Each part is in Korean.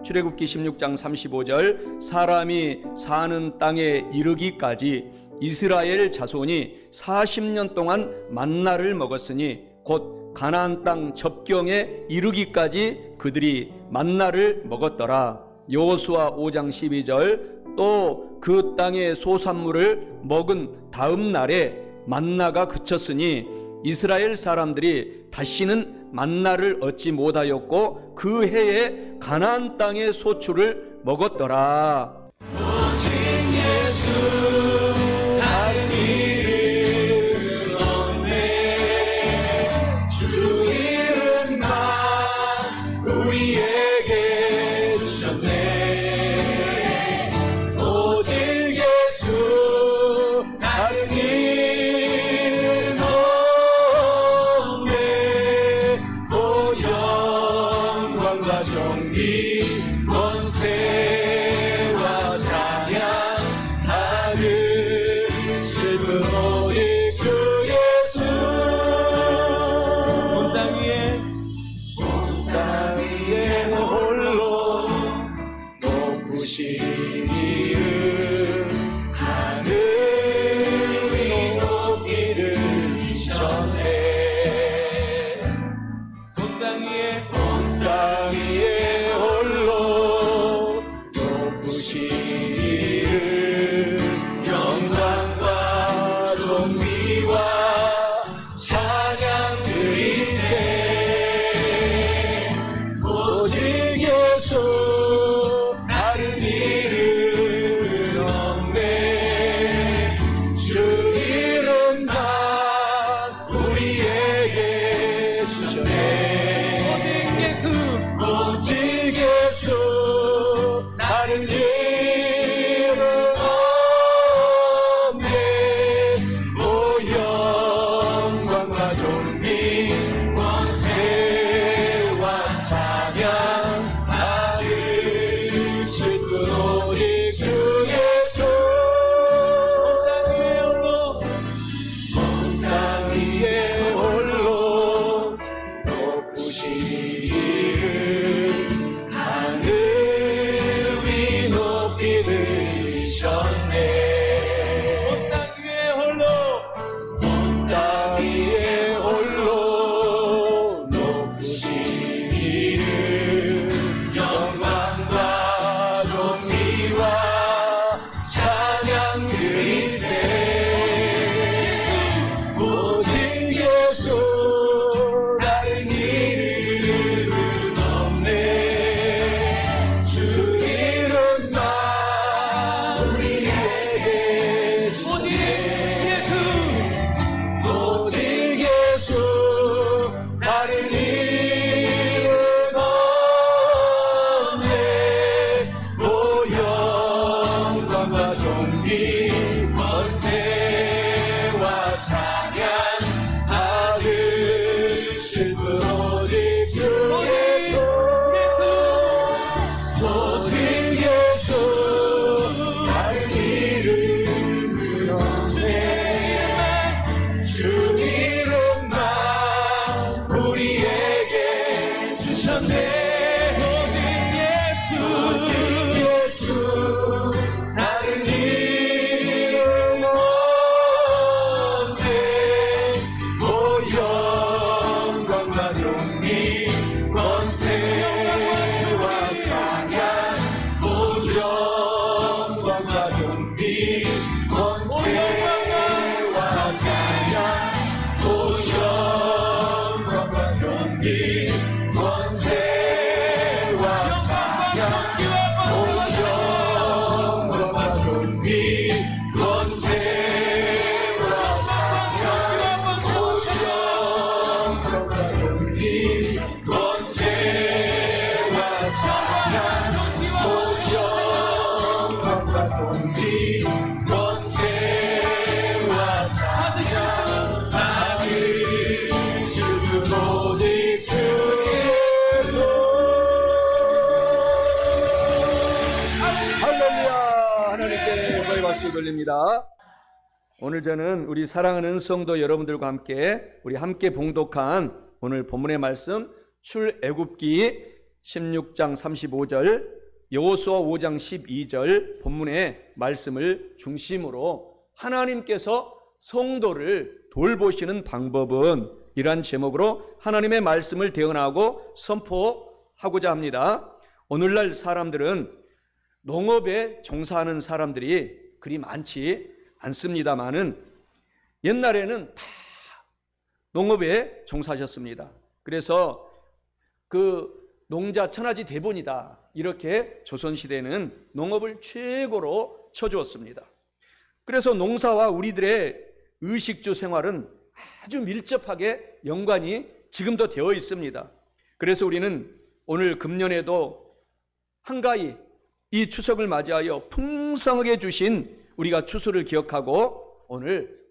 출애굽기 16장 35절 사람이 사는 땅에 이르기까지 이스라엘 자손이 40년 동안 만나를 먹었으니 곧 가나안 땅 접경에 이르기까지 그들이 만나를 먹었더라. 여호수아 5장 12절 또 그 땅의 소산물을 먹은 다음 날에 만나가 그쳤으니 이스라엘 사람들이 다시는 만나를 얻지 못하였고 그 해에 가나안 땅의 소출을 먹었더라. 오직 예수 다른 이름 없네. 주 이름만 우리에게 주셨네. 오직 예수 다른 이름 없네. 오 영광과 존귀 권세와 찬양 하늘 슬픈 오직 주 예수. 온 땅 위에 홀로 높으신 이름 하늘이 높이 들리셨네. 온 땅 위에 홀로 높으신 이름 영광과 존귀와 찬양 드리세. 오직 예수 다른 이름 없네. 주 이름만 우리에게 주셨네. 오직 예수 다른 이름 없네. 오 영광과 존귀 권세와 찬양 하늘 슬픈 오직 주 예수. 온 땅 위에 홀로 높으신 이름 하늘 위 높이 들리셨네. 온 땅 위에 홀로 높으신 이름 영광과 존귀와 찬양 드리세. 오직 예수 다른 이름 없네. 주 이름만 우리에게 주셨네. 오직 예수 다른 이름 없네. 오 영광과 존귀 권세와 찬양 하늘 슬픈 오직 주 예수. 오직 예수 다른 이름은 없네. 주 이름만 우리에게 주셨네. 오직 예수 다른 이름 없네. 오 영광과 존귀 권세와 찬양 오 영광과 존귀 권세와 찬양 오 영광과 존귀 권세와 찬양 오 영광과 존귀 권세와 찬양 오 영광과 존귀 권세와 찬양 오 영광과 존귀 권세와 찬양 하늘 슬픈 오직 주 예수. 할렐루야. 하나님께 영광의 박수 돌립니다. 오늘 저는 우리 사랑하는 성도 여러분들과 함께 우리 함께 봉독한 오늘 본문의 말씀 출애굽기 16장 35절, 여호수아 5장 12절 본문의 말씀을 중심으로 하나님께서 성도를 돌보시는 방법은 이러한 제목으로 하나님의 말씀을 대언하고 선포하고자 합니다. 오늘날 사람들은 농업에 종사하는 사람들이 그리 많지 않습니다만은 옛날에는 다 농업에 종사하셨습니다. 그래서 그 농자 천하지 대본이다, 이렇게 조선시대는 농업을 최고로 쳐주었습니다. 그래서 농사와 우리들의 의식주 생활은 아주 밀접하게 연관이 지금도 되어 있습니다. 그래서 우리는 오늘 금년에도 한가히 이 추석을 맞이하여 풍성하게 주신 우리가 추수를 기억하고 오늘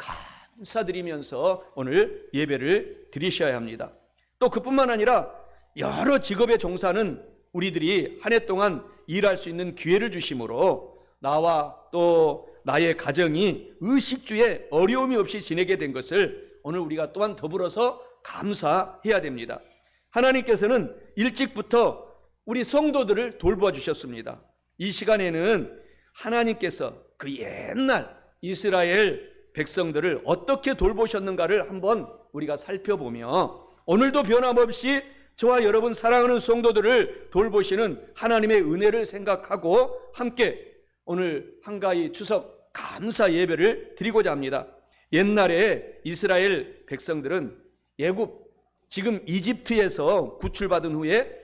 감사드리면서 오늘 예배를 드리셔야 합니다. 또 그뿐만 아니라 여러 직업의 종사는 우리들이 한 해 동안 일할 수 있는 기회를 주심으로 나와 또 나의 가정이 의식주에 어려움이 없이 지내게 된 것을 오늘 우리가 또한 더불어서 감사해야 됩니다. 하나님께서는 일찍부터 우리 성도들을 돌보아 주셨습니다. 이 시간에는 하나님께서 그 옛날 이스라엘 백성들을 어떻게 돌보셨는가를 한번 우리가 살펴보며 오늘도 변함없이 저와 여러분 사랑하는 성도들을 돌보시는 하나님의 은혜를 생각하고 함께 오늘 한가히 추석 감사 예배를 드리고자 합니다. 옛날에 이스라엘 백성들은 애굽, 지금 이집트에서 구출받은 후에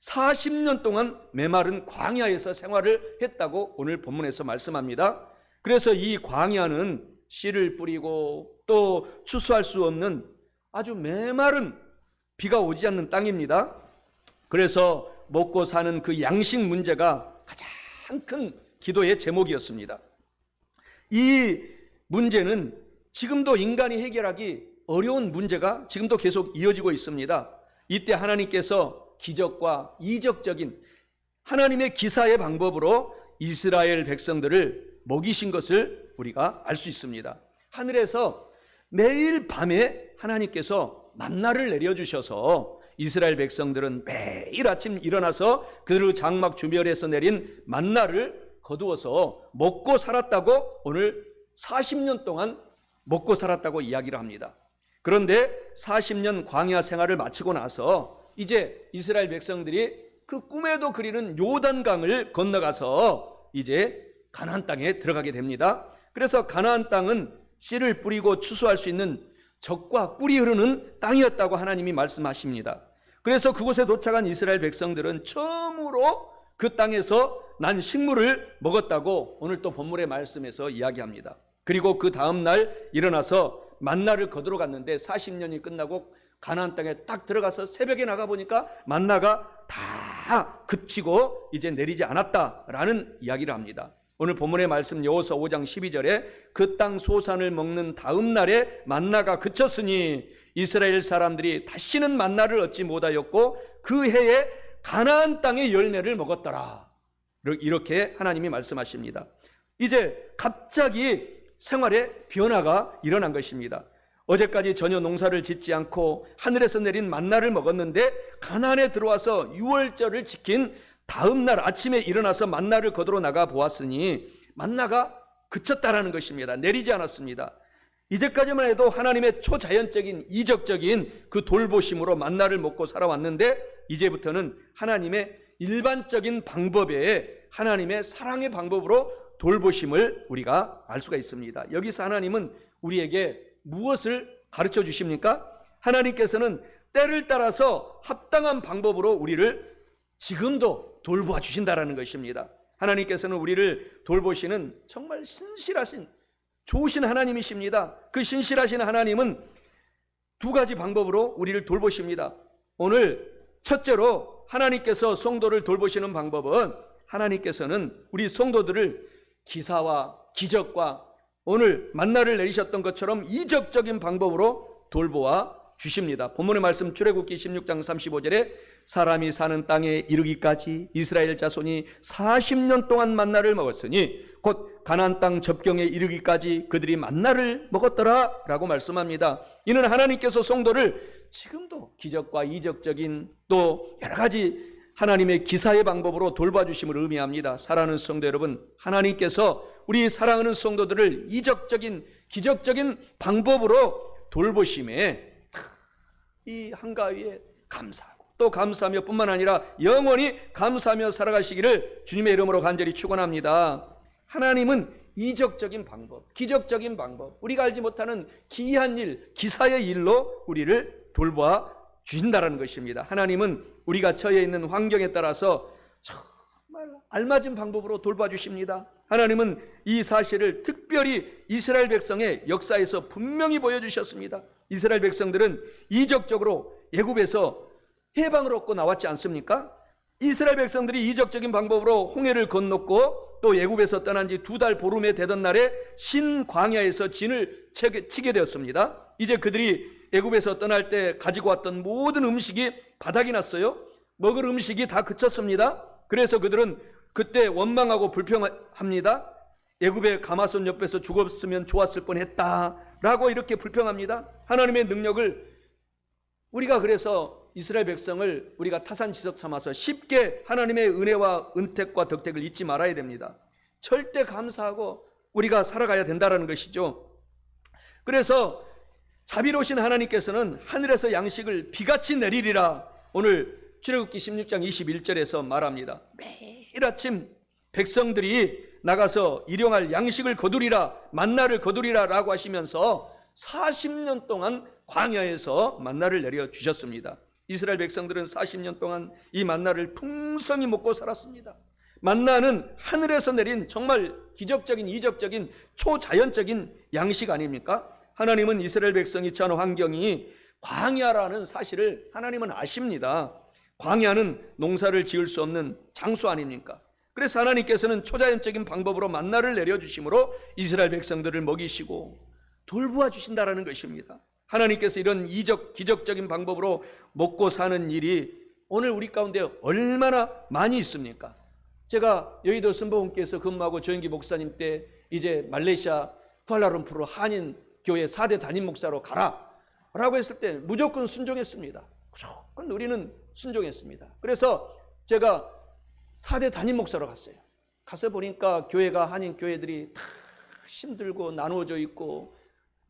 40년 동안 메마른 광야에서 생활을 했다고 오늘 본문에서 말씀합니다. 그래서 이 광야는 씨를 뿌리고 또 추수할 수 없는 아주 메마른 비가 오지 않는 땅입니다. 그래서 먹고 사는 그 양식 문제가 가장 큰 기도의 제목이었습니다. 이 문제는 지금도 인간이 해결하기 어려운 문제가 지금도 계속 이어지고 있습니다. 이때 하나님께서 기적과 이적적인 하나님의 기사의 방법으로 이스라엘 백성들을 먹이신 것을 우리가 알 수 있습니다. 하늘에서 매일 밤에 하나님께서 만나를 내려주셔서 이스라엘 백성들은 매일 아침 일어나서 그 장막 주변에서 내린 만나를 거두어서 먹고 살았다고 오늘 40년 동안 먹고 살았다고 이야기를 합니다. 그런데 40년 광야 생활을 마치고 나서 이제 이스라엘 백성들이 그 꿈에도 그리는 요단강을 건너가서 이제 가나안 땅에 들어가게 됩니다. 그래서 가나안 땅은 씨를 뿌리고 추수할 수 있는 젖과 꿀이 흐르는 땅이었다고 하나님이 말씀하십니다. 그래서 그곳에 도착한 이스라엘 백성들은 처음으로 그 땅에서 난 식물을 먹었다고 오늘 또 본문의 말씀에서 이야기합니다. 그리고 그 다음 날 일어나서 만나를 거두러 갔는데 40년이 끝나고 가나안 땅에 딱 들어가서 새벽에 나가보니까 만나가 다 그치고 이제 내리지 않았다라는 이야기를 합니다. 오늘 본문의 말씀 여호수아 5장 12절에 그 땅 소산을 먹는 다음 날에 만나가 그쳤으니 이스라엘 사람들이 다시는 만나를 얻지 못하였고 그 해에 가나안 땅의 열매를 먹었더라. 이렇게 하나님이 말씀하십니다. 이제 갑자기 생활에 변화가 일어난 것입니다. 어제까지 전혀 농사를 짓지 않고 하늘에서 내린 만나를 먹었는데 가나안에 들어와서 유월절을 지킨 다음 날 아침에 일어나서 만나를 거두러 나가 보았으니 만나가 그쳤다라는 것입니다. 내리지 않았습니다. 이제까지만 해도 하나님의 초자연적인 이적적인 그 돌보심으로 만나를 먹고 살아왔는데 이제부터는 하나님의 일반적인 방법에 하나님의 사랑의 방법으로 돌보심을 우리가 알 수가 있습니다. 여기서 하나님은 우리에게 무엇을 가르쳐 주십니까? 하나님께서는 때를 따라서 합당한 방법으로 우리를 지금도 돌보아 주신다라는 것입니다. 하나님께서는 우리를 돌보시는 정말 신실하신 좋으신 하나님이십니다. 그 신실하신 하나님은 두 가지 방법으로 우리를 돌보십니다. 오늘 첫째로 하나님께서 성도를 돌보시는 방법은 하나님께서는 우리 성도들을 기사와 기적과 오늘 만나를 내리셨던 것처럼 이적적인 방법으로 돌보아 주십니다. 본문의 말씀 출애굽기 16장 35절에 사람이 사는 땅에 이르기까지 이스라엘 자손이 40년 동안 만나를 먹었으니 곧 가나안 땅 접경에 이르기까지 그들이 만나를 먹었더라 라고 말씀합니다. 이는 하나님께서 성도를 지금도 기적과 이적적인 또 여러 가지 하나님의 기사의 방법으로 돌봐주심을 의미합니다. 사랑하는 성도 여러분, 하나님께서 우리 사랑하는 성도들을 이적적인 기적적인 방법으로 돌보심에 이 한가위에 감사하고 또 감사하며 뿐만 아니라 영원히 감사하며 살아가시기를 주님의 이름으로 간절히 축원합니다. 하나님은 이적적인 방법, 기적적인 방법, 우리가 알지 못하는 기이한 일, 기사의 일로 우리를 돌봐 주신다는 것입니다. 하나님은 우리가 처해 있는 환경에 따라서 정말 알맞은 방법으로 돌봐주십니다. 하나님은 이 사실을 특별히 이스라엘 백성의 역사에서 분명히 보여주셨습니다. 이스라엘 백성들은 이적적으로 애굽에서 해방을 얻고 나왔지 않습니까? 이스라엘 백성들이 이적적인 방법으로 홍해를 건넜고 또 애굽에서 떠난 지 2달 보름에 되던 날에 신광야에서 진을 치게 되었습니다. 이제 그들이 애굽에서 떠날 때 가지고 왔던 모든 음식이 바닥이 났어요. 먹을 음식이 다 그쳤습니다. 그래서 그들은 그때 원망하고 불평합니다. 애굽의 가마손 옆에서 죽었으면 좋았을 뻔했다라고 이렇게 불평합니다. 하나님의 능력을 우리가 그래서 이스라엘 백성을 우리가 타산지석 삼아서 쉽게 하나님의 은혜와 은택과 덕택을 잊지 말아야 됩니다. 절대 감사하고 우리가 살아가야 된다는 것이죠. 그래서 자비로우신 하나님께서는 하늘에서 양식을 비같이 내리리라 오늘 출애굽기 16장 21절에서 말합니다. 매일 아침 백성들이 나가서 일용할 양식을 거두리라, 만나를 거두리라 라고 하시면서 40년 동안 광야에서 만나를 내려주셨습니다. 이스라엘 백성들은 40년 동안 이 만나를 풍성히 먹고 살았습니다. 만나는 하늘에서 내린 정말 기적적인 이적적인 초자연적인 양식 아닙니까? 하나님은 이스라엘 백성이 처한 환경이 광야라는 사실을 하나님은 아십니다. 광야는 농사를 지을 수 없는 장소 아닙니까? 그래서 하나님께서는 초자연적인 방법으로 만나를 내려주심으로 이스라엘 백성들을 먹이시고 돌보아 주신다는 것입니다. 하나님께서 이런 기적적인 방법으로 먹고 사는 일이 오늘 우리 가운데 얼마나 많이 있습니까? 제가 여의도 순복음교회에서 근무하고 조영기 목사님 때 이제 말레이시아 쿠알라룸푸르 한인 교회 4대 담임 목사로 가라 라고 했을 때 무조건 순종했습니다. 무조건 우리는 순종했습니다. 그래서 제가 4대 담임 목사로 갔어요. 가서 보니까 교회가 한인 교회들이 다 힘들고 나누어져 있고,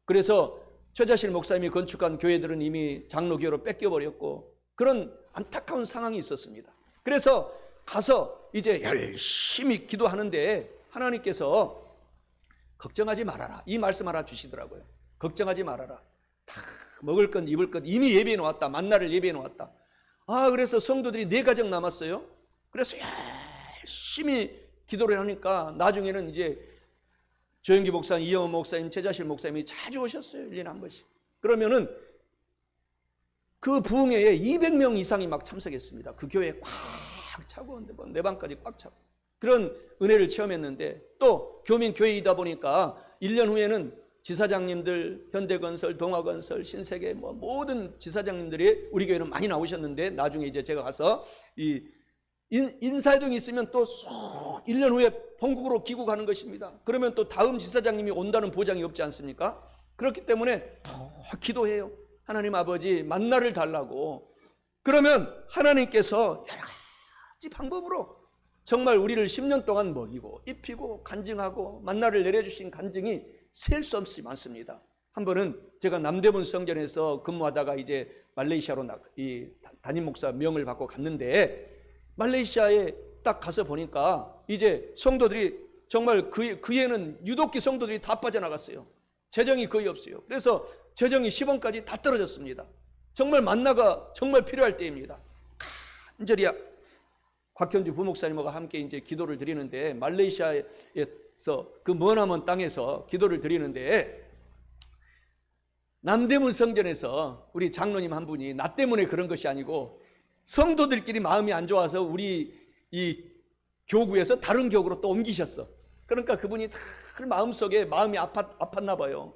그래서 최자실 목사님이 건축한 교회들은 이미 장로교회로 뺏겨버렸고 그런 안타까운 상황이 있었습니다. 그래서 가서 이제 열심히 기도하는데 하나님께서 걱정하지 말아라 이 말씀 하나 주시더라고요. 걱정하지 말아라. 다 먹을 것 입을 것 이미 예비해 놓았다. 만나를 예비해 놓았다. 그래서 성도들이 4가정 남았어요. 그래서 열심히 기도를 하니까 나중에는 이제 조영기 목사님, 이영호 목사님, 최자실 목사님이 자주 오셨어요. 1년에 한 번씩. 그러면은 그 부흥회에 200명 이상이 막 참석했습니다. 그 교회에 꽉 차고 내 방까지 꽉 차고 그런 은혜를 체험했는데, 또 교민 교회이다 보니까 1년 후에는 지사장님들, 현대건설, 동아건설, 신세계 모든 지사장님들이 우리 교회는 많이 나오셨는데, 나중에 이제 제가 가서 이 인사이동이 있으면 또 쏙 1년 후에 본국으로 귀국하는 것입니다. 그러면 또 다음 지사장님이 온다는 보장이 없지 않습니까? 그렇기 때문에 더 기도해요. 하나님 아버지 만나를 달라고. 그러면 하나님께서 여러 가지 방법으로 정말 우리를 10년 동안 먹이고 입히고 간증하고 만나를 내려주신 간증이 셀 수 없이 많습니다. 한 번은 제가 남대문 성전에서 근무하다가 이제 말레이시아로 이 담임 목사 명을 받고 갔는데, 말레이시아에 딱 가서 보니까 이제 성도들이 정말 그 해는 유독기 성도들이 다 빠져나갔어요. 재정이 거의 없어요. 그래서 재정이 10원까지 다 떨어졌습니다. 정말 만나가 정말 필요할 때입니다. 간절히 곽현주 부목사님과 함께 이제 기도를 드리는데, 말레이시아에서 그 머나먼 땅에서 기도를 드리는데, 남대문 성전에서 우리 장로님 한 분이 나 때문에 그런 것이 아니고 성도들끼리 마음이 안 좋아서 우리 이 교구에서 다른 교구로 또 옮기셨어. 그러니까 그분이 다 마음속에 마음이 아팠나 봐요.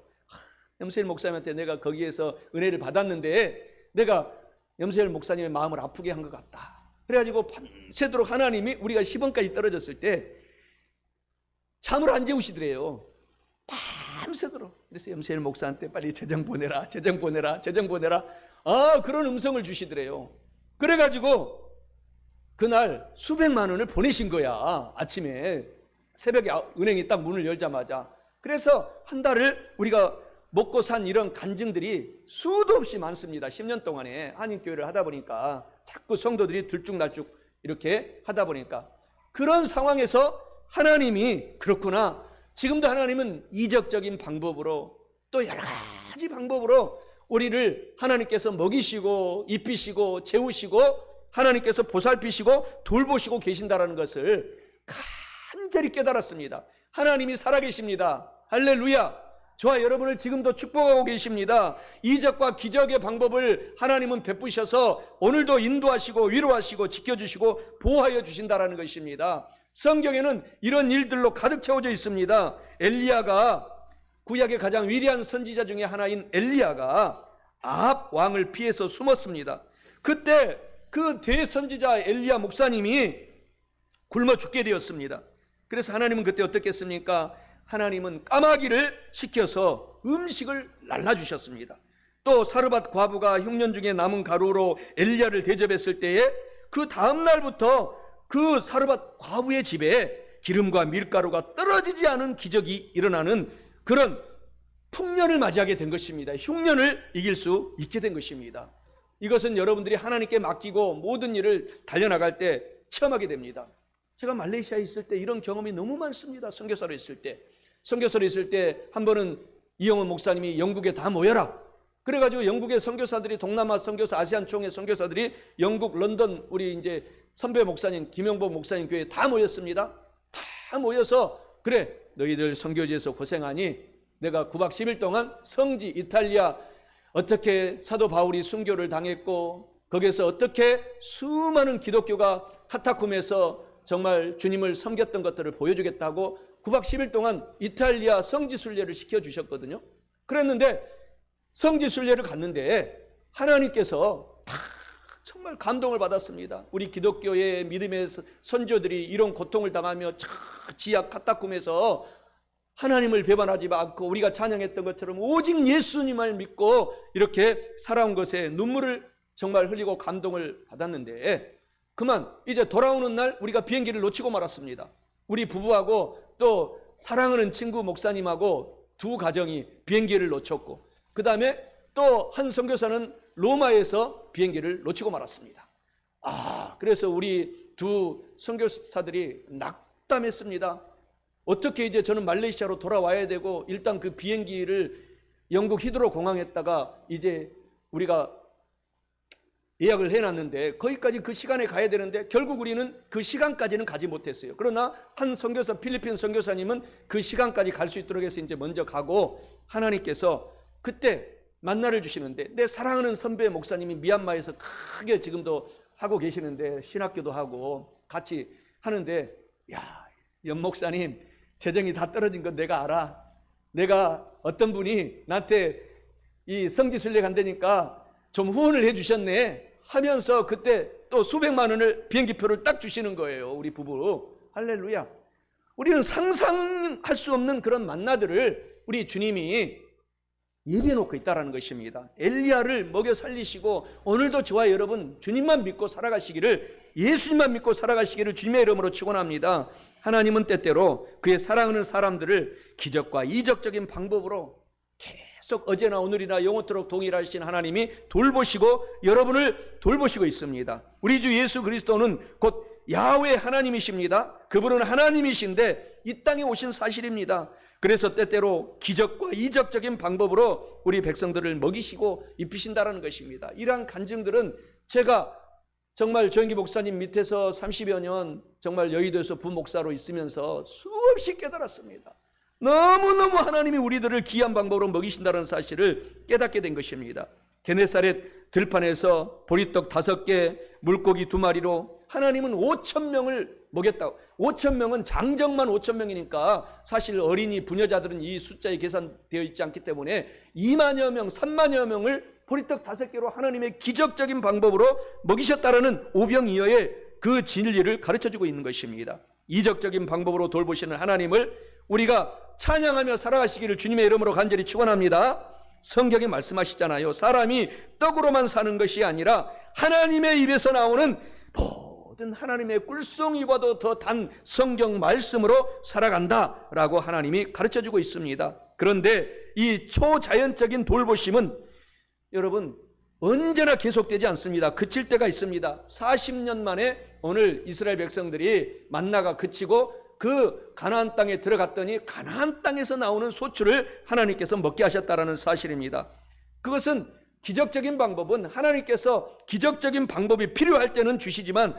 염세일 목사님한테 내가 거기에서 은혜를 받았는데 내가 염세일 목사님의 마음을 아프게 한 것 같다. 그래가지고 밤새도록 하나님이 우리가 10원까지 떨어졌을 때 잠을 안 재우시더래요. 밤새도록. 그래서 염세일 목사한테 빨리 재정 보내라, 재정 보내라, 재정 보내라. 그런 음성을 주시더래요. 그래가지고 그날 수백만 원을 보내신 거야. 아침에 새벽에 은행이 딱 문을 열자마자. 그래서 한 달을 우리가 먹고 산 이런 간증들이 수도 없이 많습니다. 10년 동안에 한인교회를 하다 보니까 자꾸 성도들이 들쭉날쭉 이렇게 하다 보니까 그런 상황에서 하나님이 그렇구나, 지금도 하나님은 이적적인 방법으로 또 여러 가지 방법으로 우리를 하나님께서 먹이시고 입히시고 재우시고 하나님께서 보살피시고 돌보시고 계신다는 것을 간절히 깨달았습니다. 하나님이 살아계십니다. 할렐루야. 저와 여러분을 지금도 축복하고 계십니다. 이적과 기적의 방법을 하나님은 베푸셔서 오늘도 인도하시고 위로하시고 지켜주시고 보호하여 주신다는 것입니다. 성경에는 이런 일들로 가득 채워져 있습니다. 엘리야가, 구약의 가장 위대한 선지자 중에 하나인 엘리야가 아합 왕을 피해서 숨었습니다. 그때 그 대선지자 엘리야 목사님이 굶어 죽게 되었습니다. 그래서 하나님은 그때 어떻게 했습니까? 하나님은 까마귀를 시켜서 음식을 날라주셨습니다. 또 사르밧 과부가 흉년 중에 남은 가루로 엘리야를 대접했을 때에 그 다음 날부터 그 사르밧 과부의 집에 기름과 밀가루가 떨어지지 않은 기적이 일어나는 그런 풍년을 맞이하게 된 것입니다. 흉년을 이길 수 있게 된 것입니다. 이것은 여러분들이 하나님께 맡기고 모든 일을 달려나갈 때 체험하게 됩니다. 제가 말레이시아에 있을 때 이런 경험이 너무 많습니다. 선교사로 있을 때. 선교사로 있을 때 한 번은 이영원 목사님이 영국에 다 모여라. 그래가지고 영국의 선교사들이, 동남아 선교사, 아시안 총회 선교사들이 영국, 런던 우리 이제 선배 목사님, 김영보 목사님 교회에 다 모였습니다. 다 모여서 그래, 너희들 선교지에서 고생하니 내가 9박 10일 동안 성지 이탈리아 어떻게 사도 바울이 순교를 당했고 거기에서 어떻게 수많은 기독교가 카타콤에서 정말 주님을 섬겼던 것들을 보여주겠다고 9박 10일 동안 이탈리아 성지순례를 시켜주셨거든요. 그랬는데 성지순례를 갔는데 하나님께서 다 정말 감동을 받았습니다. 우리 기독교의 믿음의 선조들이 이런 고통을 당하며 지하 카타콤에서 하나님을 배반하지 않고 우리가 찬양했던 것처럼 오직 예수님을 믿고 이렇게 살아온 것에 눈물을 정말 흘리고 감동을 받았는데 그만 이제 돌아오는 날 우리가 비행기를 놓치고 말았습니다. 우리 부부하고 또 사랑하는 친구 목사님하고 두 가정이 비행기를 놓쳤고 그 다음에 또 한 선교사는 로마에서 비행기를 놓치고 말았습니다. 그래서 우리 두 선교사들이 낙담했습니다. 어떻게 이제 저는 말레이시아로 돌아와야 되고 일단 그 비행기를 영국 히드로 공항에다가 이제 우리가 예약을 해놨는데 거기까지 그 시간에 가야 되는데 결국 우리는 그 시간까지는 가지 못했어요. 그러나 한 선교사, 필리핀 선교사님은 그 시간까지 갈 수 있도록 해서 이제 먼저 가고 하나님께서 그때 만나를 주시는데 내 사랑하는 선배 목사님이 미얀마에서 크게 지금도 하고 계시는데 신학교도 하고 같이 하는데 야, 연 목사님 재정이 다 떨어진 건 내가 알아. 내가 어떤 분이 나한테 이 성지순례 간다니까 좀 후원을 해 주셨네 하면서 그때 또 수백만 원을 비행기표를 딱 주시는 거예요. 우리 부부. 할렐루야. 우리는 상상할 수 없는 그런 만나들을 우리 주님이 예비해 놓고 있다는 것입니다. 엘리야를 먹여 살리시고 오늘도 저와 여러분 주님만 믿고 살아가시기를, 예수님만 믿고 살아가시기를 주님의 이름으로 축원합니다. 하나님은 때때로 그의 사랑하는 사람들을 기적과 이적적인 방법으로 계속 어제나 오늘이나 영원토록 동일하신 하나님이 돌보시고 여러분을 돌보시고 있습니다. 우리 주 예수 그리스도는 곧 야훼 하나님이십니다. 그분은 하나님이신데 이 땅에 오신 사실입니다. 그래서 때때로 기적과 이적적인 방법으로 우리 백성들을 먹이시고 입히신다는 것입니다. 이러한 간증들은 제가 정말 조영기 목사님 밑에서 30여 년 정말 여의도에서 부목사로 있으면서 수없이 깨달았습니다. 너무너무 하나님이 우리들을 귀한 방법으로 먹이신다는 사실을 깨닫게 된 것입니다. 게네사렛 들판에서 보리떡 5개, 물고기 2마리로 하나님은 5,000명을 먹였다고. 5,000명은 장정만 5,000명이니까 사실 어린이 부녀자들은 이 숫자에 계산되어 있지 않기 때문에 2만여 명, 3만여 명을 보리떡 5개로 하나님의 기적적인 방법으로 먹이셨다라는 오병이어의 그 진리를 가르쳐주고 있는 것입니다. 이적적인 방법으로 돌보시는 하나님을 우리가 찬양하며 살아가시기를 주님의 이름으로 간절히 축원합니다. 성경에 말씀하시잖아요. 사람이 떡으로만 사는 것이 아니라 하나님의 입에서 나오는 모든 어떤 하나님의 꿀송이와도 더 단 성경 말씀으로 살아간다라고 하나님이 가르쳐주고 있습니다. 그런데 이 초자연적인 돌보심은 여러분 언제나 계속되지 않습니다. 그칠 때가 있습니다. 40년 만에 오늘 이스라엘 백성들이 만나가 그치고 그 가나안 땅에 들어갔더니 가나안 땅에서 나오는 소출을 하나님께서 먹게 하셨다라는 사실입니다. 그것은 기적적인 방법은 하나님께서 기적적인 방법이 필요할 때는 주시지만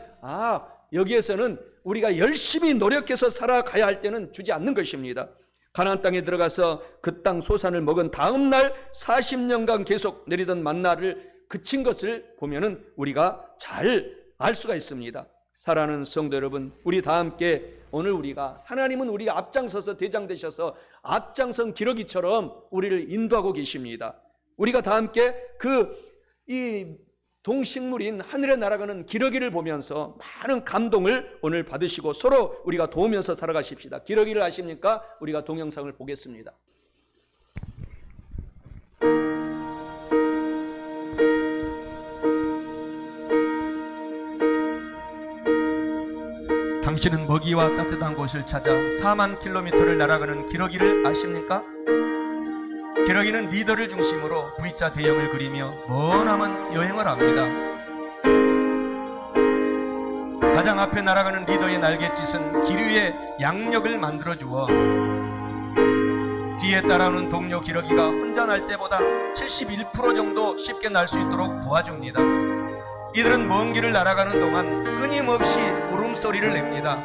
여기에서는 우리가 열심히 노력해서 살아가야 할 때는 주지 않는 것입니다. 가나안 땅에 들어가서 그 땅 소산을 먹은 다음 날 40년간 계속 내리던 만나를 그친 것을 보면은 우리가 잘 알 수가 있습니다. 사랑하는 성도 여러분, 우리 다 함께 오늘 우리가 하나님은 우리가 앞장서서 대장 되셔서 앞장선 기러기처럼 우리를 인도하고 계십니다. 우리가 다 함께 이 동식물인 하늘에 날아가는 기러기를 보면서 많은 감동을 오늘 받으시고 서로 우리가 도우면서 살아가십시다. 기러기를 아십니까? 우리가 동영상을 보겠습니다. 당신은 먹이와 따뜻한 곳을 찾아 4만 킬로미터를 날아가는 기러기를 아십니까? 기러기는 리더를 중심으로 V자 대형을 그리며 머나먼 여행을 합니다. 가장 앞에 날아가는 리더의 날갯짓은 기류의 양력을 만들어주어 뒤에 따라오는 동료 기러기가 혼자 날 때보다 71% 정도 쉽게 날 수 있도록 도와줍니다. 이들은 먼 길을 날아가는 동안 끊임없이 울음소리를 냅니다.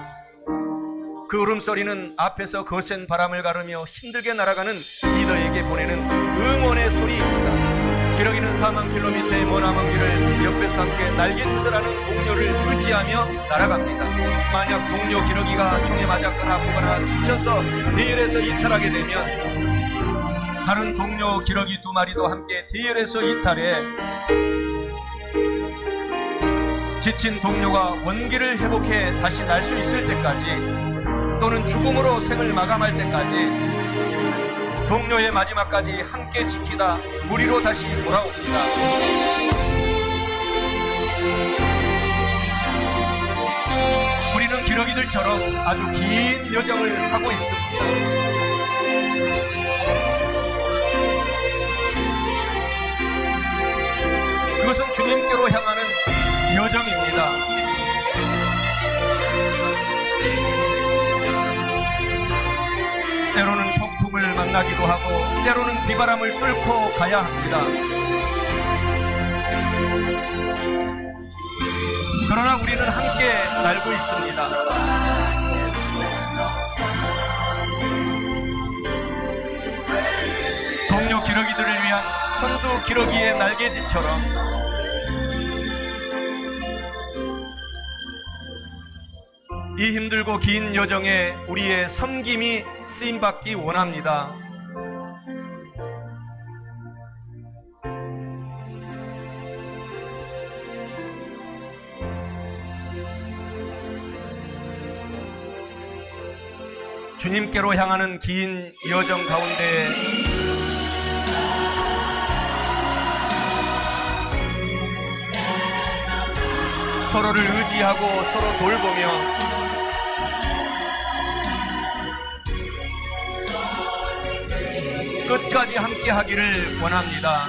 그 울음소리는 앞에서 거센 바람을 가르며 힘들게 날아가는 리더에게 보내는 응원의 소리입니다. 기러기는 4만 킬로미터의 머나먼 길을 옆에서 함께 날갯짓을 하는 동료를 의지하며 날아갑니다. 만약 동료 기러기가 총에 맞았거나 아프거나 지쳐서 대열에서 이탈하게 되면 다른 동료 기러기 2마리도 함께 대열에서 이탈해 지친 동료가 원기를 회복해 다시 날 수 있을 때까지 또는 죽음으로 생을 마감할 때까지 동료의 마지막까지 함께 지키다 무리로 다시 돌아옵니다. 우리는 기러기들처럼 아주 긴 여정을 하고 있습니다. 그것은 주님께로 향하는 여정입니다. 때로는 폭풍을 만나기도 하고 때로는 비바람을 뚫고 가야 합니다. 그러나 우리는 함께 날고 있습니다. 동료 기러기들을 위한 선두 기러기의 날개짓처럼 이 힘들고 긴 여정에 우리의 섬김이 쓰임받기 원합니다. 주님께로 향하는 긴 여정 가운데 서로를 의지하고 서로 돌보며 끝까지 함께 하기를 원합니다.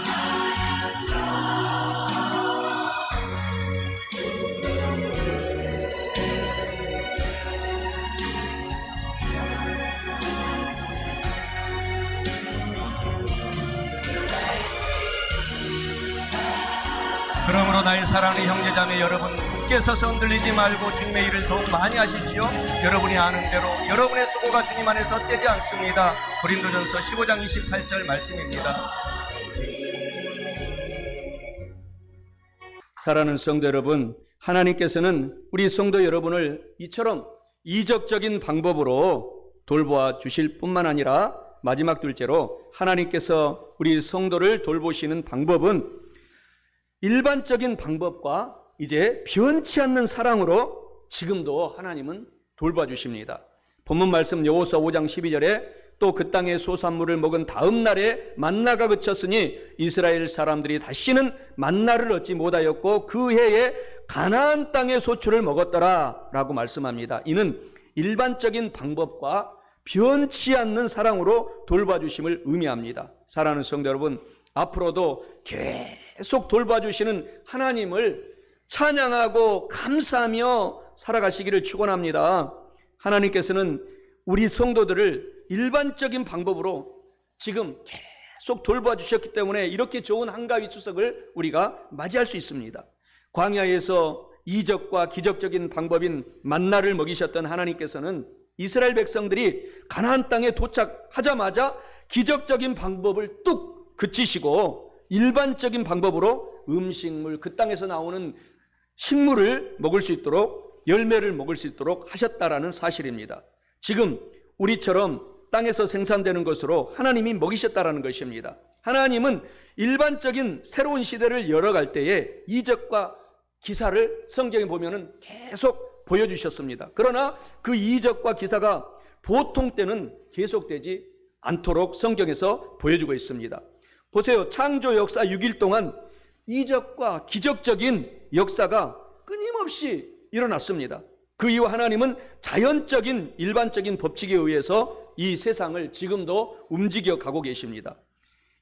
그러므로 나의 사랑하는 형제자매 여러분, 굳게 서서 흔들리지 말고 주님의 일을 더욱 많이 하십시오. 여러분이 아는 대로 여러분의 수고가 주님 안에서 떼지 않습니다. 고린도전서 15장 28절 말씀입니다. 사랑하는 성도 여러분, 하나님께서는 우리 성도 여러분을 이처럼 이적적인 방법으로 돌보아 주실 뿐만 아니라 마지막 둘째로 하나님께서 우리 성도를 돌보시는 방법은 일반적인 방법과 이제 변치 않는 사랑으로 지금도 하나님은 돌봐주십니다. 본문 말씀 여호수아 5장 12절에 또 그 땅의 소산물을 먹은 다음 날에 만나가 그쳤으니 이스라엘 사람들이 다시는 만나를 얻지 못하였고 그 해에 가나안 땅의 소출을 먹었더라 라고 말씀합니다. 이는 일반적인 방법과 변치 않는 사랑으로 돌봐주심을 의미합니다. 사랑하는 성도 여러분, 앞으로도 계속 돌봐주시는 하나님을 찬양하고 감사하며 살아가시기를 축원합니다. 하나님께서는 우리 성도들을 일반적인 방법으로 지금 계속 돌봐주셨기 때문에 이렇게 좋은 한가위 추석을 우리가 맞이할 수 있습니다. 광야에서 이적과 기적적인 방법인 만나를 먹이셨던 하나님께서는 이스라엘 백성들이 가나안 땅에 도착하자마자 기적적인 방법을 뚝 그치시고 일반적인 방법으로 음식물, 그 땅에서 나오는 식물을 먹을 수 있도록, 열매를 먹을 수 있도록 하셨다라는 사실입니다. 지금 우리처럼 땅에서 생산되는 것으로 하나님이 먹이셨다라는 것입니다. 하나님은 일반적인 새로운 시대를 열어갈 때에 이적과 기사를 성경에 보면은 계속 보여주셨습니다. 그러나 그 이적과 기사가 보통 때는 계속되지 않도록 성경에서 보여주고 있습니다. 보세요. 창조 역사 6일 동안 이적과 기적적인 역사가 끊임없이 일어났습니다. 그 이후 하나님은 자연적인 일반적인 법칙에 의해서 이 세상을 지금도 움직여 가고 계십니다.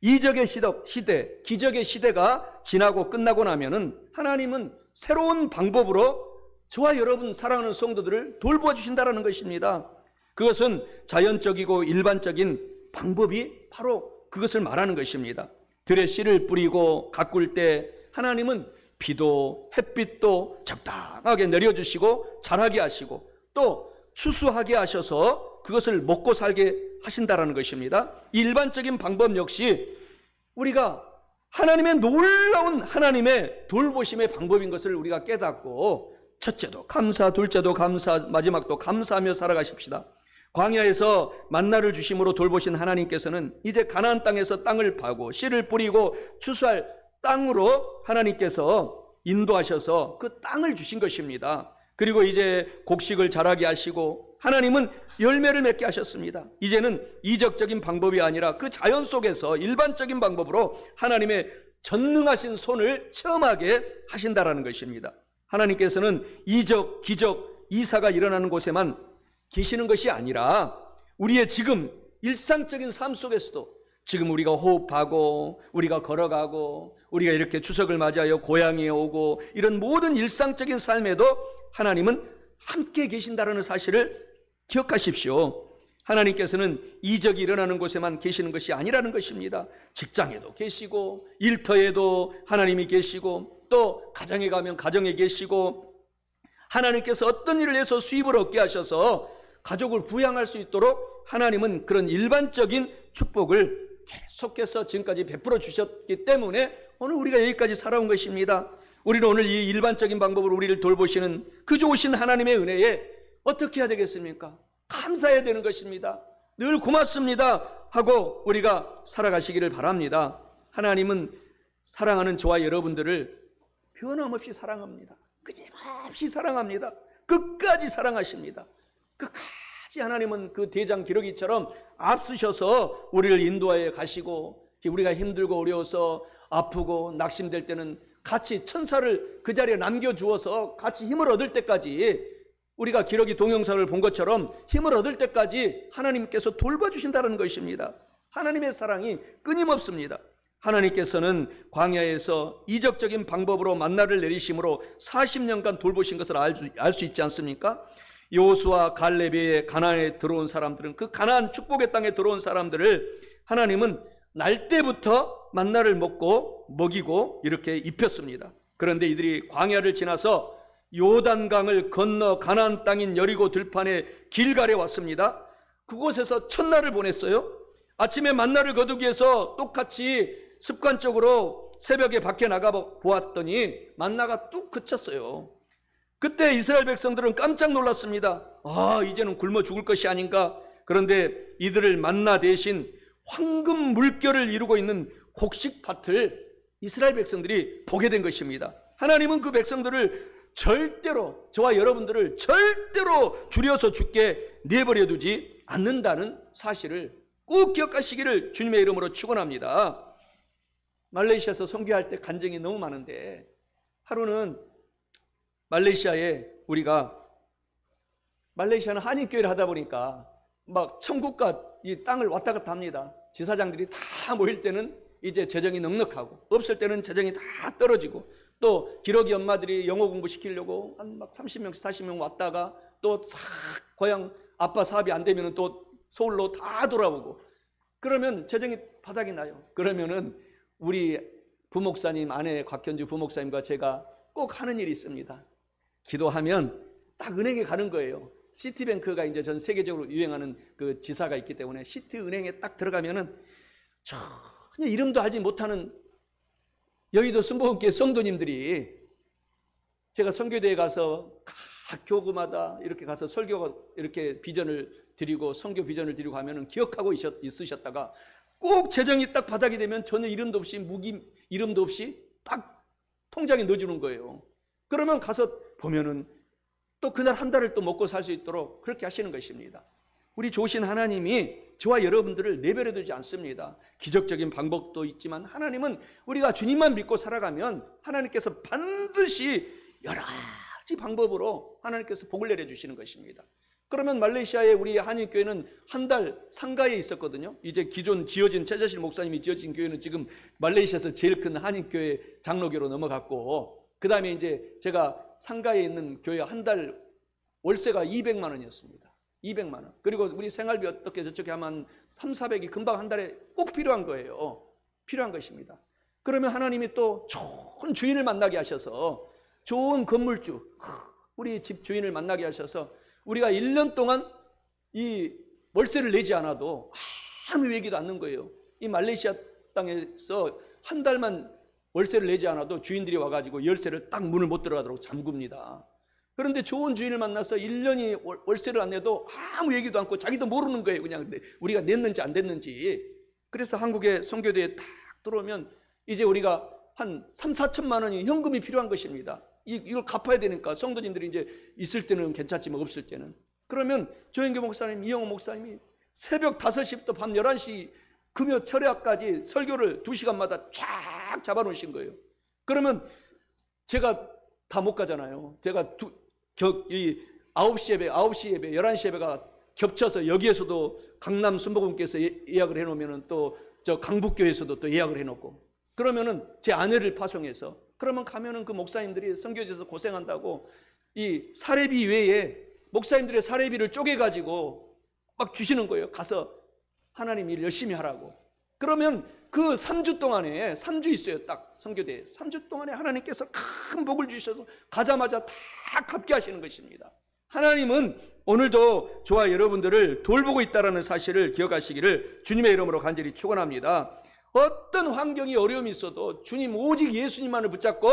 이적의 시대, 기적의 시대가 지나고 끝나고 나면은 하나님은 새로운 방법으로 저와 여러분 사랑하는 성도들을 돌보아 주신다는 것입니다. 그것은 자연적이고 일반적인 방법이 바로 그것을 말하는 것입니다. 들에 씨를 뿌리고 가꿀 때 하나님은 비도 햇빛도 적당하게 내려주시고 자라게 하시고 또 추수하게 하셔서 그것을 먹고 살게 하신다는 것입니다. 일반적인 방법 역시 우리가 하나님의 놀라운 하나님의 돌보심의 방법인 것을 우리가 깨닫고 첫째도 감사, 둘째도 감사, 마지막도 감사하며 살아가십시다. 광야에서 만나를 주심으로 돌보신 하나님께서는 이제 가나안 땅에서 땅을 파고 씨를 뿌리고 추수할 땅으로 하나님께서 인도하셔서 그 땅을 주신 것입니다. 그리고 이제 곡식을 자라게 하시고 하나님은 열매를 맺게 하셨습니다. 이제는 이적적인 방법이 아니라 그 자연 속에서 일반적인 방법으로 하나님의 전능하신 손을 체험하게 하신다라는 것입니다. 하나님께서는 이적, 기적, 이사가 일어나는 곳에만 계시는 것이 아니라 우리의 지금 일상적인 삶 속에서도 지금 우리가 호흡하고 우리가 걸어가고 우리가 이렇게 추석을 맞이하여 고향에 오고 이런 모든 일상적인 삶에도 하나님은 함께 계신다는 사실을 기억하십시오. 하나님께서는 이적이 일어나는 곳에만 계시는 것이 아니라는 것입니다. 직장에도 계시고 일터에도 하나님이 계시고 또 가정에 가면 가정에 계시고 하나님께서 어떤 일을 해서 수입을 얻게 하셔서 가족을 부양할 수 있도록 하나님은 그런 일반적인 축복을 계속해서 지금까지 베풀어 주셨기 때문에 오늘 우리가 여기까지 살아온 것입니다. 우리는 오늘 이 일반적인 방법으로 우리를 돌보시는 그 좋으신 하나님의 은혜에 어떻게 해야 되겠습니까? 감사해야 되는 것입니다. 늘 고맙습니다 하고 우리가 살아가시기를 바랍니다. 하나님은 사랑하는 저와 여러분들을 변함없이 사랑합니다. 끊임없이 사랑합니다. 끝까지 사랑하십니다. 끝까지 하나님은 그 대장 기러기처럼 앞서셔서 우리를 인도하여 가시고 우리가 힘들고 어려워서 아프고 낙심될 때는 같이 천사를 그 자리에 남겨주어서 같이 힘을 얻을 때까지 우리가 기러기 동영상을 본 것처럼 힘을 얻을 때까지 하나님께서 돌봐주신다는 것입니다. 하나님의 사랑이 끊임없습니다. 하나님께서는 광야에서 이적적인 방법으로 만나를 내리심으로 40년간 돌보신 것을 알 수 있지 않습니까? 여호수아 갈렙의 가나안에 들어온 사람들은 그 가나안 축복의 땅에 들어온 사람들을 하나님은 날 때부터 만나를 먹이고 이렇게 입혔습니다. 그런데 이들이 광야를 지나서 요단강을 건너 가나안 땅인 여리고 들판에 길갈에 왔습니다. 그곳에서 첫날을 보냈어요. 아침에 만나를 거두기 위해서 똑같이 습관적으로 새벽에 밖에 나가 보았더니 만나가 뚝 그쳤어요. 그때 이스라엘 백성들은 깜짝 놀랐습니다. 이제는 굶어 죽을 것이 아닌가. 그런데 이들을 만나 대신 황금 물결을 이루고 있는 곡식밭을 이스라엘 백성들이 보게 된 것입니다. 하나님은 그 백성들을 절대로, 저와 여러분들을 절대로 줄여서 죽게 내버려 두지 않는다는 사실을 꼭 기억하시기를 주님의 이름으로 축원합니다. 말레이시아에서 선교할 때 간증이 너무 많은데, 하루는 말레이시아에 말레이시아는 한인교회를 하다 보니까 막 천국과 이 땅을 왔다 갔다 합니다. 지사장들이 다 모일 때는 이제 재정이 넉넉하고, 없을 때는 재정이 다 떨어지고, 또 기러기 엄마들이 영어 공부 시키려고 한 막 30명 40명 왔다가 또 싹 고향 아빠 사업이 안 되면 또 서울로 다 돌아오고, 그러면 재정이 바닥이 나요. 그러면은 우리 부목사님, 아내 곽현주 부목사님과 제가 꼭 하는 일이 있습니다. 기도하면 딱 은행에 가는 거예요. 시티뱅크가 이제 전 세계적으로 유행하는 그 지사가 있기 때문에 시티은행에 딱 들어가면은 전혀 이름도 알지 못하는 여의도 순복음교회 성도님들이, 제가 선교대에 가서 각 교구마다 이렇게 가서 설교가 이렇게 비전을 드리고 선교 비전을 드리고 하면은 기억하고 있으셨다가 꼭 재정이 딱 바닥이 되면 전혀 이름도 없이 이름도 없이 딱 통장에 넣어주는 거예요. 그러면 가서 보면은 또 그날 한 달을 또 먹고 살 수 있도록 그렇게 하시는 것입니다. 우리 좋으신 하나님이 저와 여러분들을 내버려 두지 않습니다. 기적적인 방법도 있지만 하나님은 우리가 주님만 믿고 살아가면 하나님께서 반드시 여러 가지 방법으로 하나님께서 복을 내려주시는 것입니다. 그러면 말레이시아의 우리 한인교회는 한 달 상가에 있었거든요. 이제 기존 지어진 최자실 목사님이 지어진 교회는 지금 말레이시아에서 제일 큰 한인교회 장로교로 넘어갔고, 그 다음에 이제 제가 상가에 있는 교회 한 달 월세가 200만 원이었습니다. 200만 원. 그리고 우리 생활비 어떻게 저렇게 하면 3, 400이 금방 한 달에 꼭 필요한 거예요. 필요한 것입니다. 그러면 하나님이 또 좋은 주인을 만나게 하셔서, 좋은 건물주, 우리 집 주인을 만나게 하셔서 우리가 1년 동안 이 월세를 내지 않아도 아무 얘기도 않는 거예요. 이 말레이시아 땅에서 한 달만 월세를 내지 않아도 주인들이 와가지고 열쇠를 딱 문을 못 들어가도록 잠굽니다. 그런데 좋은 주인을 만나서 1년이 월세를 안 내도 아무 얘기도 않고 자기도 모르는 거예요. 그냥 우리가 냈는지 안 냈는지. 그래서 한국의 선교대에 딱 들어오면 이제 우리가 한 3, 4천만 원이 현금이 필요한 것입니다. 이걸 갚아야 되니까 성도님들이 이제 있을 때는 괜찮지만 없을 때는. 그러면 조영교 목사님, 이영호 목사님이 새벽 5시부터 밤 11시 금요 철야까지 설교를 2시간마다 쫙 잡아놓으신 거예요. 그러면 제가 다 못 가잖아요. 제가 9시 예배, 9시 예배, 11시 예배가 겹쳐서 여기에서도 강남 순복음교회에서 예약을 해놓으면 또 저 강북교회에서도 또 예약을 해놓고, 그러면은 제 아내를 파송해서, 그러면 가면은 그 목사님들이 선교지에서 고생한다고 이 사례비 외에 목사님들의 사례비를 쪼개가지고 막 주시는 거예요. 가서 하나님 일 열심히 하라고. 그러면 그 3주 동안에 3주 있어요. 딱 선교대에 3주 동안에 하나님께서 큰 복을 주셔서 가자마자 다 갚게 하시는 것입니다. 하나님은 오늘도 저와 여러분들을 돌보고 있다는 사실을 기억하시기를 주님의 이름으로 간절히 축원합니다. 어떤 환경이 어려움이 있어도 주님 오직 예수님만을 붙잡고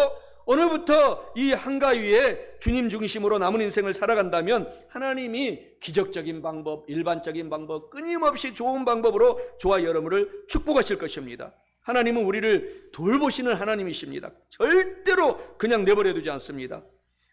오늘부터 이 한가위에 주님 중심으로 남은 인생을 살아간다면 하나님이 기적적인 방법, 일반적인 방법, 끊임없이 좋은 방법으로 저와 여러분을 축복하실 것입니다. 하나님은 우리를 돌보시는 하나님이십니다. 절대로 그냥 내버려 두지 않습니다.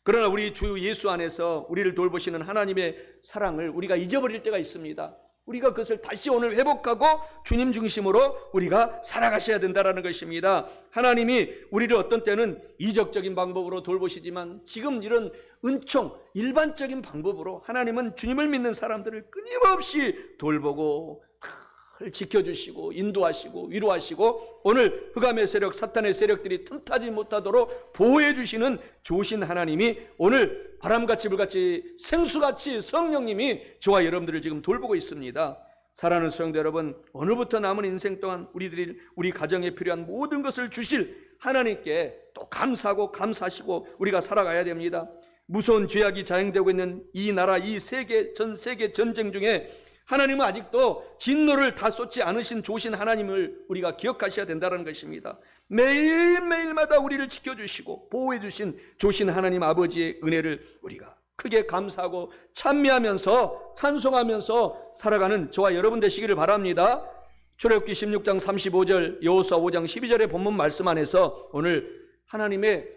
그러나 우리 주 예수 안에서 우리를 돌보시는 하나님의 사랑을 우리가 잊어버릴 때가 있습니다. 우리가 그것을 다시 오늘 회복하고 주님 중심으로 우리가 살아가셔야 된다는 것입니다. 하나님이 우리를 어떤 때는 이적적인 방법으로 돌보시지만 지금 이런 은총, 일반적인 방법으로 하나님은 주님을 믿는 사람들을 끊임없이 돌보고 지켜주시고 인도하시고 위로하시고 오늘 흑암의 세력, 사탄의 세력들이 틈타지 못하도록 보호해 주시는 좋으신 하나님이 오늘 바람같이 불같이 생수같이 성령님이 저와 여러분들을 지금 돌보고 있습니다. 사랑하는 성도 여러분, 오늘부터 남은 인생 동안 우리 가정에 필요한 모든 것을 주실 하나님께 또 감사하고 감사하시고 우리가 살아가야 됩니다. 무서운 죄악이 자행되고 있는 이 나라, 이 세계, 전 세계 전쟁 중에 하나님은 아직도 진노를 다 쏟지 않으신 좋으신 하나님을 우리가 기억하셔야 된다는 것입니다. 매일매일마다 우리를 지켜주시고 보호해 주신 좋으신 하나님 아버지의 은혜를 우리가 크게 감사하고 찬미하면서 찬송하면서 살아가는 저와 여러분 되시기를 바랍니다. 출애굽기 16장 35절, 여호수아 5장 12절의 본문 말씀 안에서 오늘 하나님의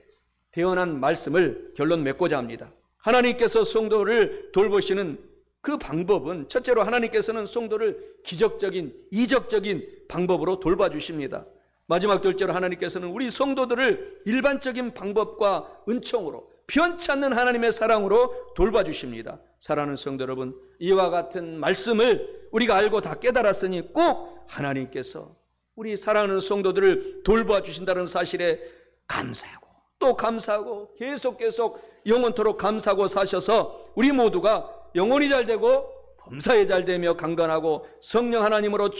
대언한 말씀을 결론 맺고자 합니다. 하나님께서 성도를 돌보시는 그 방법은 첫째로 하나님께서는 성도를 기적적인, 이적적인 방법으로 돌봐주십니다. 마지막 둘째로 하나님께서는 우리 성도들을 일반적인 방법과 은총으로, 편치 않는 하나님의 사랑으로 돌봐주십니다. 사랑하는 성도 여러분, 이와 같은 말씀을 우리가 알고 다 깨달았으니 꼭 하나님께서 우리 사랑하는 성도들을 돌봐주신다는 사실에 감사하고 또 감사하고 계속 영원토록 감사하고 사셔서 우리 모두가 영혼이 잘되고 범사에 잘되며 강건하고 성령 하나님으로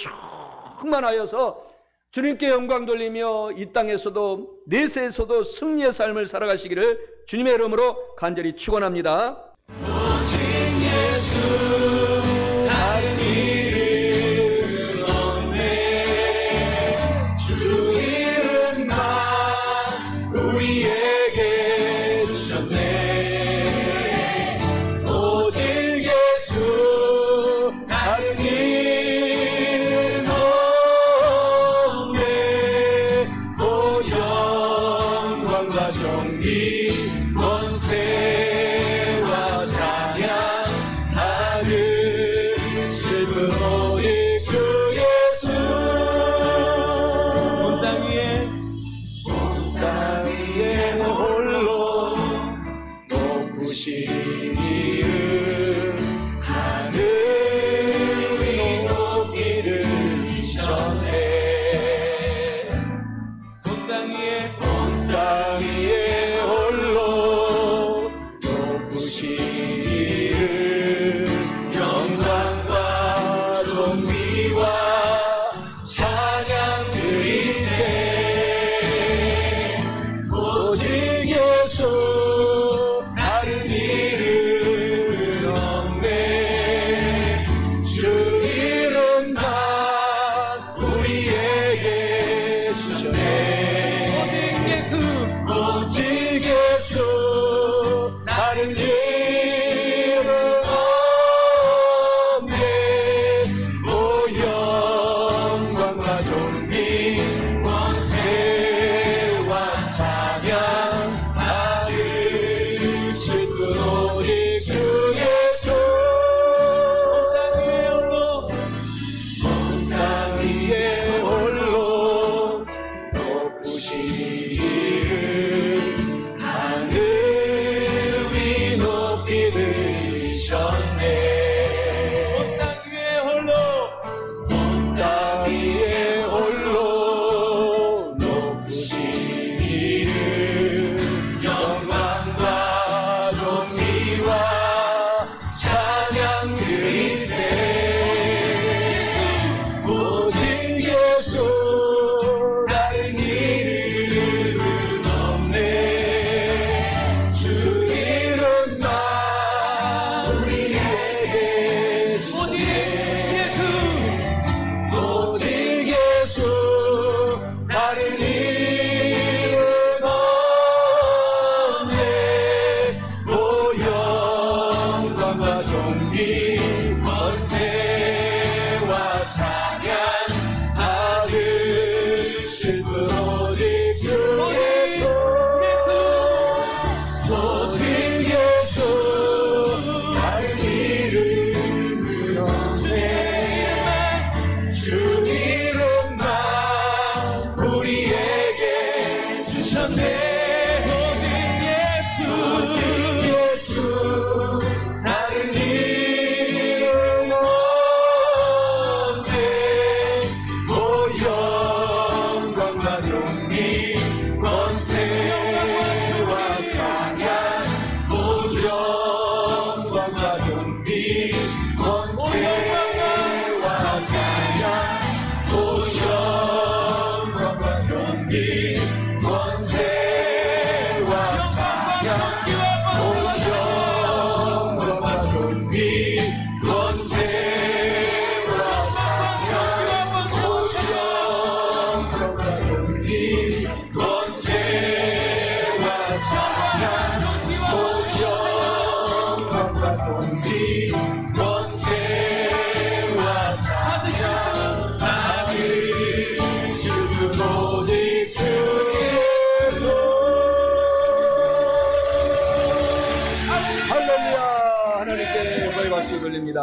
충만하여서 주님께 영광 돌리며 이 땅에서도 내세에서도 승리의 삶을 살아가시기를 주님의 이름으로 간절히 축원합니다. 오직 예수 다른 이름 없네. 주 이름만 우리에게 주셨네. 오직 예수 다른 이름 없네. 오 영광과 존귀 권세와 찬양 슬픈 오직 주 예수. 온 땅 위에 홀로 높으신 이름 하늘이 높이 들리셨네. 온 땅 위에 홀로 높으신 이름 영광과 존귀와 찬양 드리세. 오직 예수 다른 이름 없네. 주 이름만 우리에게 주셨네. 오직 예수 다른 이름 없네. 오 영광과 존귀 권세와 찬양 받으실 분 오직 주 예수. 온 땅 위에 홀로 높으신 이름 하늘 위 높이 들리셨네. 온 땅 위에 홀로 높으신 이름 영광과 존귀와 찬양 드리세. 오직 예수 다른 이름 없네. 주 이름만 우리에게 주셨네. 오직 예수 다른 이름 없네. 오 영광과 존귀 권세와 찬양 받으실 분 오직 주 예수. 오직 예수 다른 이름은 없네. 주 이름만 우리에게 주셨네. 오직 예수 다른 이름 없네. 오 영광과 존귀 권세와 찬양 오 영광과 존귀 권세와 찬양 오 영광과 존귀 권세와 찬양 오 영광과 존귀 권세와 찬양 오 영광과 존귀 권세와 찬양 오 영광과 존귀 권세와 찬양 받으실 분 오직 주 예수. 할렐루야. 하나님께 영광이 박수 돌립니다.